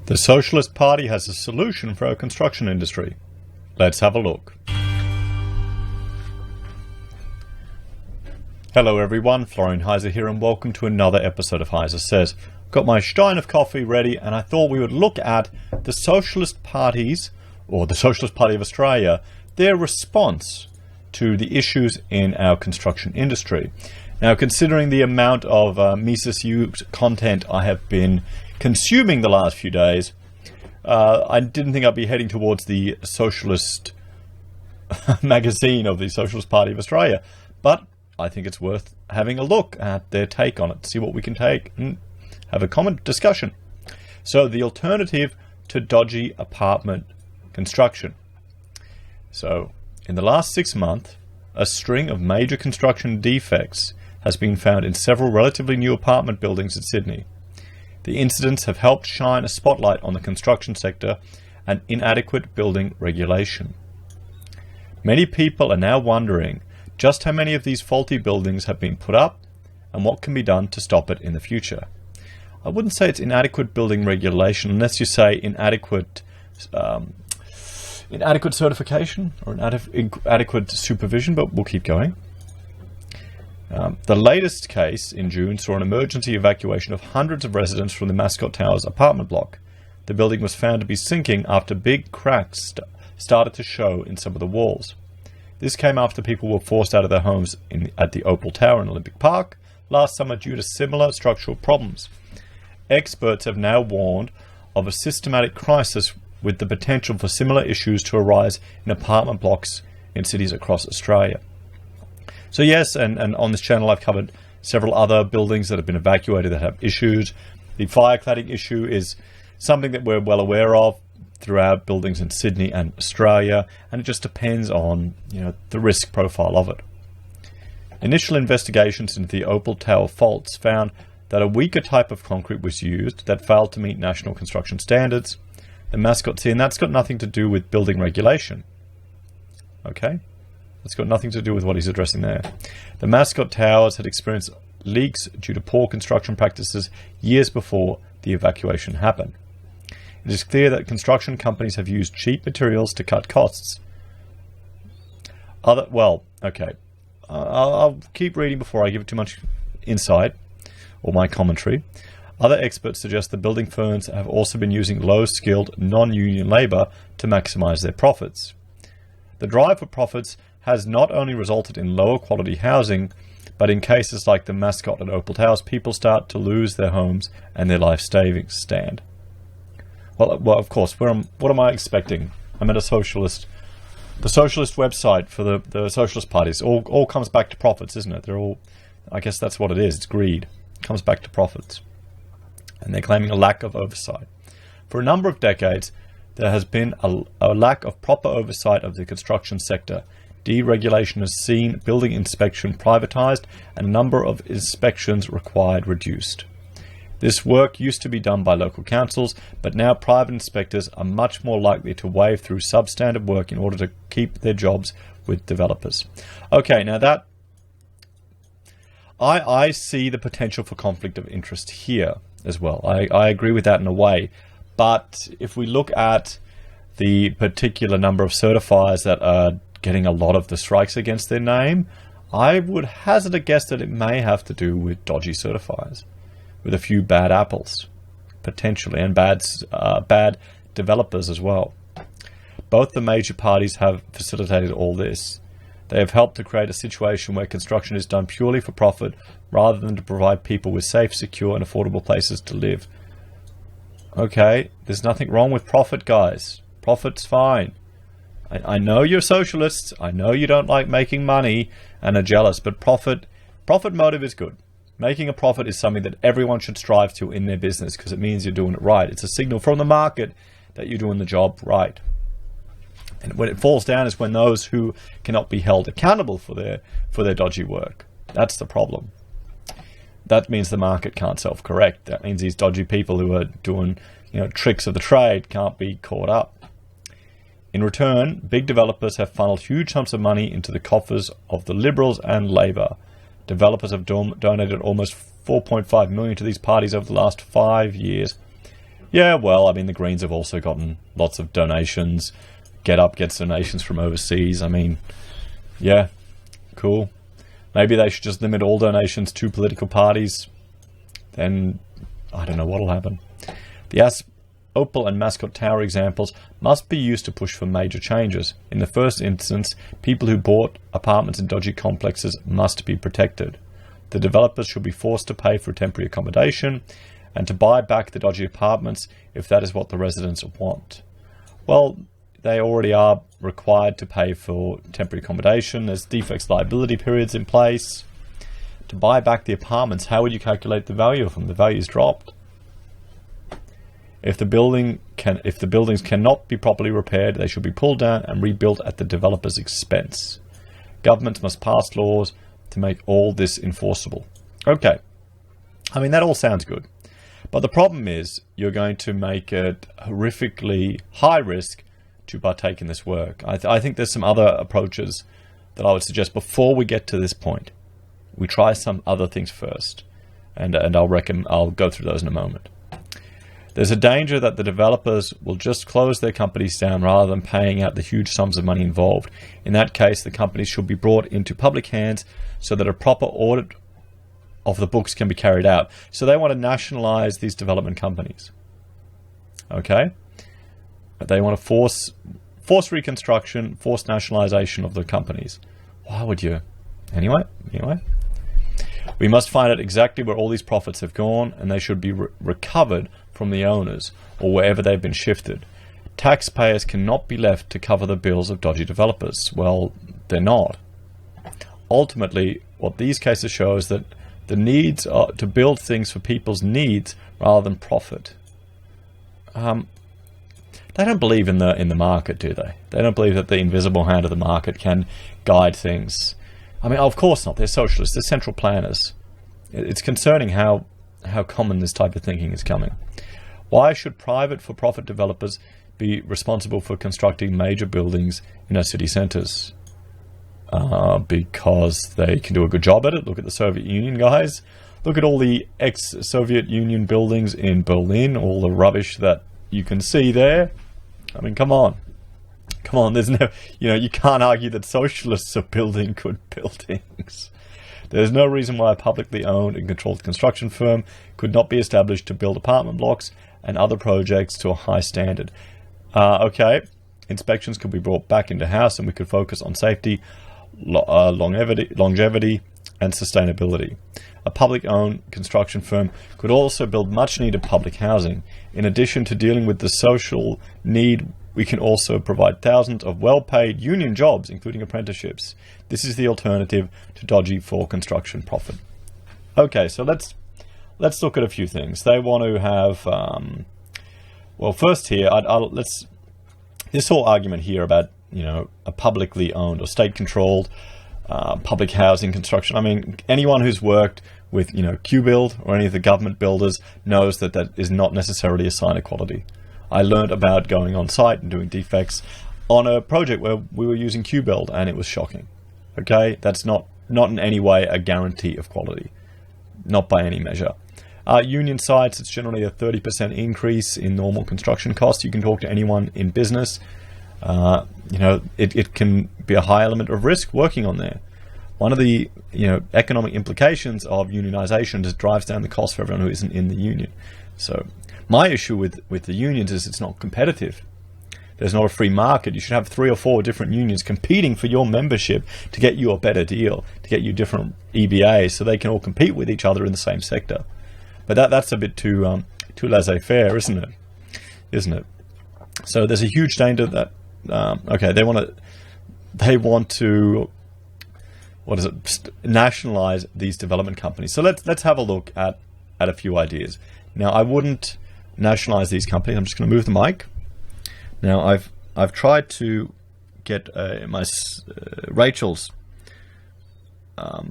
The Socialist Party has a solution for our construction industry. Let's have a look. Hello everyone, Florian Heise here and welcome to another episode of Heise Says. Got my stein of coffee ready and I thought we would look at the Socialist Parties, or the Socialist Party of Australia, their response to the issues in our construction industry. Now, considering the amount of Mises U content I have been consuming the last few days, I didn't think I'd be heading towards the Socialist magazine of the Socialist Party of Australia, but I think it's worth having a look at their take on it, see what we can take and have a common discussion. So, the alternative to dodgy apartment construction. So, in the last 6 months, a string of major construction defects has been found in several relatively new apartment buildings in Sydney. The incidents have helped shine a spotlight on the construction sector and inadequate building regulation. Many people are now wondering just how many of these faulty buildings have been put up and what can be done to stop it in the future. I wouldn't say it's inadequate building regulation unless you say inadequate certification or inadequate supervision, but we'll keep going. The latest case in June saw an emergency evacuation of hundreds of residents from the Mascot Towers apartment block. The building was found to be sinking after big cracks started to show in some of the walls. This came after people were forced out of their homes at the Opal Tower in Olympic Park last summer due to similar structural problems. Experts have now warned of a systematic crisis with the potential for similar issues to arise in apartment blocks in cities across Australia. So yes, and on this channel I've covered several other buildings that have been evacuated that have issues. The fire cladding issue is something that we're well aware of throughout buildings in Sydney and Australia, and it just depends on the risk profile of it. Initial investigations into the Opal Tower faults found that a weaker type of concrete was used that failed to meet national construction standards. The Mascot, and that's got nothing to do with building regulation. Okay? It's got nothing to do with what he's addressing there. The Mascot Towers had experienced leaks due to poor construction practices years before the evacuation happened. It is clear that construction companies have used cheap materials to cut costs. I'll keep reading before I give it too much insight or my commentary. Other experts suggest the building firms have also been using low-skilled, non-union labour to maximise their profits. The drive for profits has not only resulted in lower quality housing, but in cases like the Mascot and Opal Towers, people start to lose their homes and their life savings stand. Well, of course, what am I expecting? I'm at the socialist website for the Socialist Parties. All comes back to profits, isn't it? I guess that's what it is. It's greed. It comes back to profits. And they're claiming a lack of oversight. For a number of decades, there has been a lack of proper oversight of the construction sector. Deregulation has seen building inspection privatised and a number of inspections required reduced. This work used to be done by local councils, but now private inspectors are much more likely to wave through substandard work in order to keep their jobs with developers. Okay, now that I see the potential for conflict of interest here as well. I agree with that in a way, but if we look at the particular number of certifiers that are getting a lot of the strikes against their name, I would hazard a guess that it may have to do with dodgy certifiers, with a few bad apples, potentially, and bad developers as well. Both the major parties have facilitated all this. They have helped to create a situation where construction is done purely for profit rather than to provide people with safe, secure and affordable places to live. Okay, there's nothing wrong with profit, guys. Profit's fine. I know you're socialists. I know you don't like making money and are jealous, but profit motive is good. Making a profit is something that everyone should strive to in their business because it means you're doing it right. It's a signal from the market that you're doing the job right. And when it falls down is when those who cannot be held accountable for their dodgy work. That's the problem. That means the market can't self-correct. That means these dodgy people who are doing tricks of the trade can't be caught up. In return, big developers have funneled huge sums of money into the coffers of the Liberals and Labor. Developers have donated almost $4.5 million to these parties over the last 5 years. Yeah, well, I mean, the Greens have also gotten lots of donations. Get Up gets donations from overseas. I mean, yeah, cool. Maybe they should just limit all donations to political parties. Then I don't know what'll happen. The Opal and Mascot Tower examples must be used to push for major changes. In the first instance, people who bought apartments in dodgy complexes must be protected. The developers should be forced to pay for temporary accommodation and to buy back the dodgy apartments if that is what the residents want. Well, they already are required to pay for temporary accommodation. There's defects liability periods in place. To buy back the apartments, how would you calculate the value of them? The value's dropped. If the buildings cannot be properly repaired, they should be pulled down and rebuilt at the developer's expense. Governments must pass laws to make all this enforceable. Okay, I mean, that all sounds good. But the problem is you're going to make it horrifically high risk to partake in this work. I think there's some other approaches that I would suggest before we get to this point. We try some other things first, and I'll go through those in a moment. There's a danger that the developers will just close their companies down rather than paying out the huge sums of money involved. In that case, the companies should be brought into public hands so that a proper audit of the books can be carried out. So they want to nationalize these development companies. Okay? They want to force reconstruction, force nationalization of the companies. Why would you? Anyway. We must find out exactly where all these profits have gone, and they should be recovered from the owners or wherever they've been shifted. Taxpayers cannot be left to cover the bills of dodgy developers. Well, they're not. Ultimately, what these cases show is that the needs are to build things for people's needs rather than profit. They don't believe in the market, do they? They don't believe that the invisible hand of the market can guide things. I mean, of course not. They're socialists. They're central planners. It's concerning how common this type of thinking is coming. Why should private for-profit developers be responsible for constructing major buildings in our city centres? Because they can do a good job at it. Look at the Soviet Union, guys. Look at all the ex-Soviet Union buildings in Berlin, all the rubbish that you can see there. I mean, come on. There's no, you can't argue that socialists are building good buildings. There's no reason why a publicly owned and controlled construction firm could not be established to build apartment blocks and other projects to a high standard. Okay, inspections could be brought back into house and we could focus on safety, longevity and sustainability. A public-owned construction firm could also build much-needed public housing. In addition to dealing with the social need, we can also provide thousands of well-paid union jobs, including apprenticeships. This is the alternative to dodgy for construction profit. Okay, so let's look at a few things. They want to have, well, first here, this whole argument here about a publicly owned or state-controlled public housing construction. I mean, anyone who's worked with QBuild or any of the government builders knows that is not necessarily a sign of quality. I learned about going on site and doing defects on a project where we were using QBuild, and it was shocking. Okay, that's not in any way a guarantee of quality, not by any measure. Union sites, it's generally a 30% increase in normal construction costs. You can talk to anyone in business. It can be a high element of risk working on there. One of the economic implications of unionization is it drives down the cost for everyone who isn't in the union. So my issue with the unions is it's not competitive. There's not a free market. You should have 3 or 4 different unions competing for your membership to get you a better deal, to get you different EBAs so they can all compete with each other in the same sector. But that's a bit too laissez-faire, isn't it? So there's a huge danger that they want to nationalize these development companies. So let's have a look at a few ideas. Now, I wouldn't nationalize these companies. I'm just going to move the mic. Now, I've tried to get Rachel's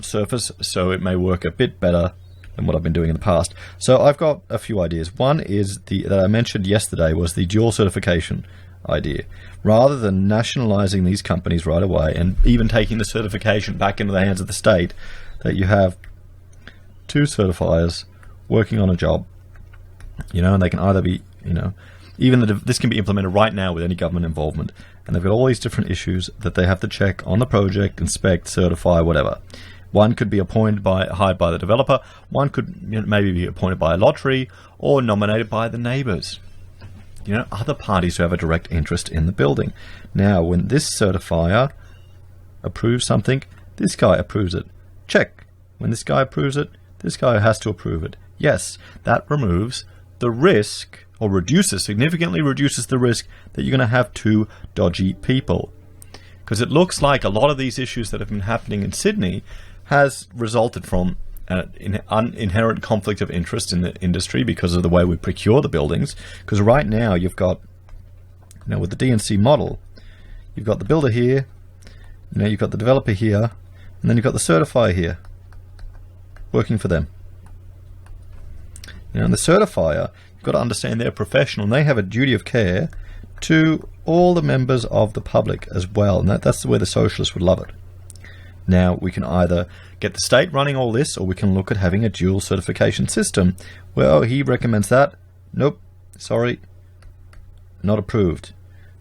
surface so it may work a bit better than what I've been doing in the past. So I've got a few ideas. One is that I mentioned yesterday was the dual certification idea. Rather than nationalizing these companies right away and even taking the certification back into the hands of the state, that you have 2 certifiers working on a job, and they can either be You know, even this can be implemented right now with any government involvement, and they've got all these different issues that they have to check on the project, inspect, certify, whatever. One could be hired by the developer. One could maybe be appointed by a lottery or nominated by the neighbours. You know, other parties who have a direct interest in the building. Now, when this certifier approves something, this guy approves it. Check. When this guy approves it, this guy has to approve it. Yes, that removes the risk, or significantly reduces the risk that you're going to have two dodgy people. Because it looks like a lot of these issues that have been happening in Sydney has resulted from an inherent conflict of interest in the industry because of the way we procure the buildings. Because right now you've got, with the DNC model, you've got the builder here, you've got the developer here, and then you've got the certifier here, working for them. And the certifier, you've got to understand they're professional, and they have a duty of care to all the members of the public as well. And that's the way the socialists would love it. Now, we can either get the state running all this, or we can look at having a dual certification system where, he recommends that. Nope, sorry, not approved.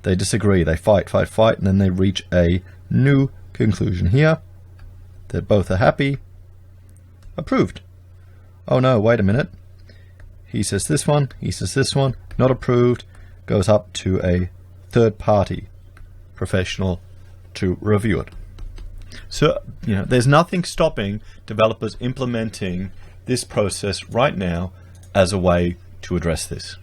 They disagree, they fight, and then they reach a new conclusion here. They both are happy. Approved. Oh no, wait a minute. He says this one, he says this one, not approved, goes up to a third party professional to review it. So, there's nothing stopping developers implementing this process right now as a way to address this.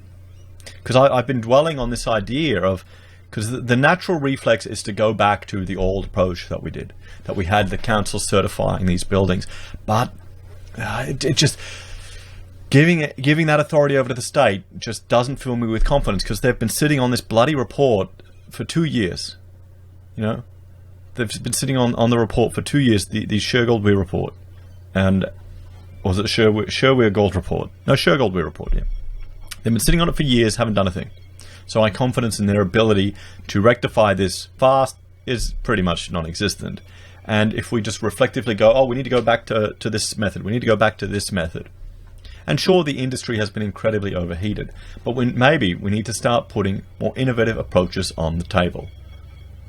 Because I've been dwelling on this idea of, because the natural reflex is to go back to the old approach that we did, that we had the council certifying these buildings, but it just giving that authority over to the state just doesn't fill me with confidence, because they've been sitting on this bloody report for 2 years. They've been sitting on the report for 2 years, the Shergold-Weir report. And was it Sherweir-Gold report? No, Shergold-Weir report, yeah. They've been sitting on it for years, haven't done a thing. So my confidence in their ability to rectify this fast is pretty much non-existent. And if we just reflectively go, we need to go back to this method, we need to go back to this method. And sure, the industry has been incredibly overheated, but maybe we need to start putting more innovative approaches on the table.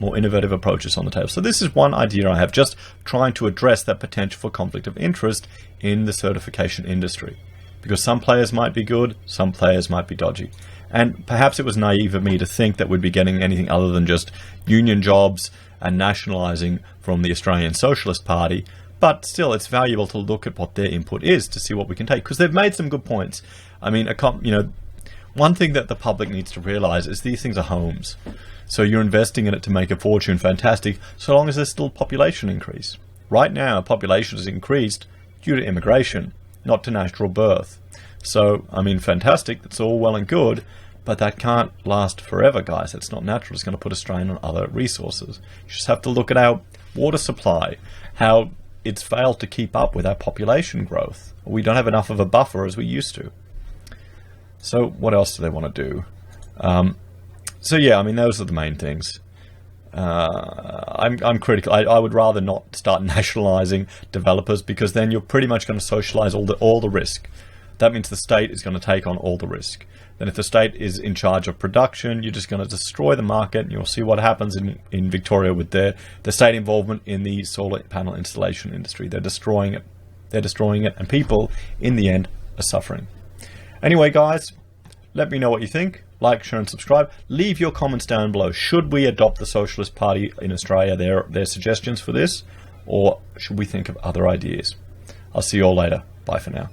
So this is one idea I have, just trying to address that potential for conflict of interest in the certification industry. Because some players might be good, some players might be dodgy. And perhaps it was naive of me to think that we'd be getting anything other than just union jobs and nationalising from the Australian Socialist Party. But still, it's valuable to look at what their input is to see what we can take, because they've made some good points. I mean, one thing that the public needs to realise is these things are homes. So you're investing in it to make a fortune, fantastic, so long as there's still population increase. Right now, population has increased due to immigration, not to natural birth. So, fantastic, that's all well and good, but that can't last forever, guys. It's not natural. It's going to put a strain on other resources. You just have to look at our water supply, how it's failed to keep up with our population growth. We don't have enough of a buffer as we used to. So what else do they want to do? Those are the main things. I'm critical. I would rather not start nationalising developers, because then you're pretty much going to socialise all the risk. That means the state is going to take on all the risk. Then if the state is in charge of production, you're just going to destroy the market, and you'll see what happens in Victoria with the state involvement in the solar panel installation industry. They're destroying it, and people, in the end, are suffering. Anyway, guys, let me know what you think. Like, share, and subscribe. Leave your comments down below. Should we adopt the Socialist Party in Australia, their suggestions for this, or should we think of other ideas? I'll see you all later. Bye for now.